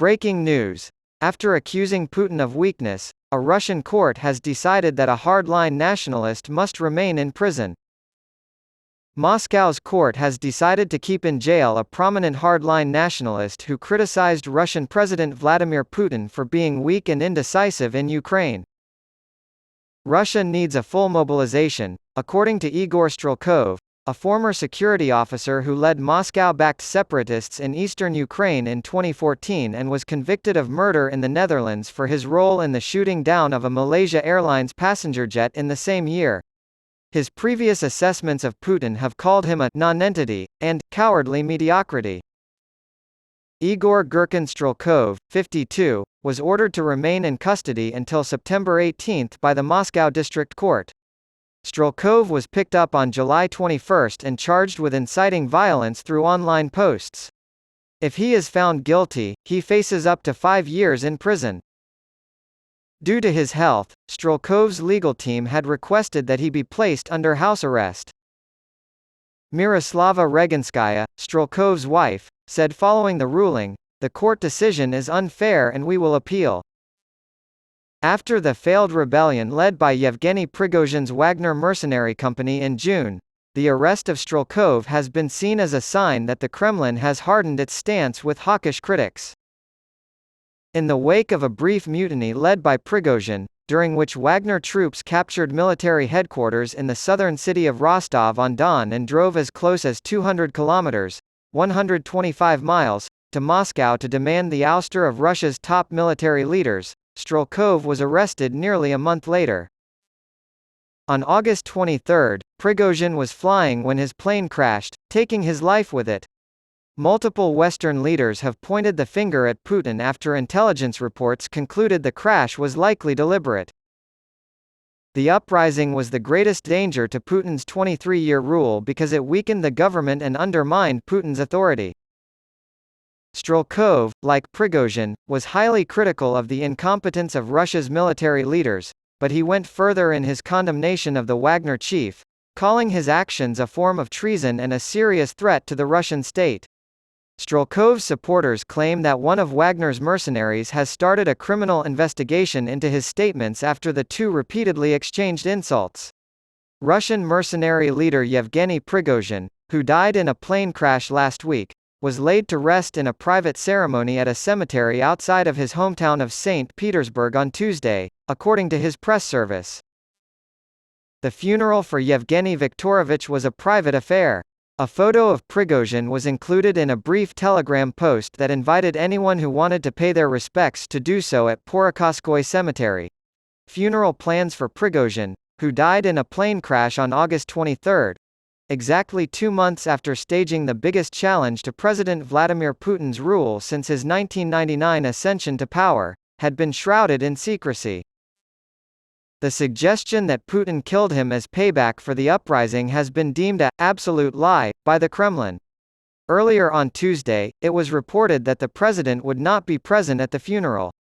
Breaking news. After accusing Putin of weakness, a Russian court has decided that a hardline nationalist must remain in prison. Moscow's court has decided to keep in jail a prominent hardline nationalist who criticized Russian President Vladimir Putin for being weak and indecisive in Ukraine. Russia needs a full mobilization, according to Igor Strelkov, a former security officer who led Moscow-backed separatists in eastern Ukraine in 2014 and was convicted of murder in the Netherlands for his role in the shooting down of a Malaysia Airlines passenger jet in the same year. His previous assessments of Putin have called him a nonentity and cowardly mediocrity. Igor Gurkin Strelkov, 52, was ordered to remain in custody until September 18 by the Moscow District Court. Strelkov was picked up on July 21 and charged with inciting violence through online posts. If he is found guilty, he faces up to 5 years in prison. Due to his health, Strelkov's legal team had requested that he be placed under house arrest. Miroslava Reganskaya, Strelkov's wife, said following the ruling, "The court decision is unfair and we will appeal." After the failed rebellion led by Yevgeny Prigozhin's Wagner mercenary company in June, the arrest of Strelkov has been seen as a sign that the Kremlin has hardened its stance with hawkish critics. In the wake of a brief mutiny led by Prigozhin, during which Wagner troops captured military headquarters in the southern city of Rostov-on-Don and drove as close as 200 kilometers (125 miles) to Moscow to demand the ouster of Russia's top military leaders, Strelkov was arrested nearly a month later. On August 23, Prigozhin was flying when his plane crashed, taking his life with it. Multiple Western leaders have pointed the finger at Putin after intelligence reports concluded the crash was likely deliberate. The uprising was the greatest danger to Putin's 23-year rule because it weakened the government and undermined Putin's authority. Strelkov, like Prigozhin, was highly critical of the incompetence of Russia's military leaders, but he went further in his condemnation of the Wagner chief, calling his actions a form of treason and a serious threat to the Russian state. Strelkov's supporters claim that one of Wagner's mercenaries has started a criminal investigation into his statements after the two repeatedly exchanged insults. Russian mercenary leader Yevgeny Prigozhin, who died in a plane crash last week, was laid to rest in a private ceremony at a cemetery outside of his hometown of St. Petersburg on Tuesday, according to his press service. The funeral for Yevgeny Viktorovich was a private affair. A photo of Prigozhin was included in a brief Telegram post that invited anyone who wanted to pay their respects to do so at Porokovskoye Cemetery. Funeral plans for Prigozhin, who died in a plane crash on August 23, exactly 2 months after staging the biggest challenge to President Vladimir Putin's rule since his 1999 ascension to power, had been shrouded in secrecy. The suggestion that Putin killed him as payback for the uprising has been deemed an absolute lie by the Kremlin. Earlier on Tuesday, it was reported that the president would not be present at the funeral.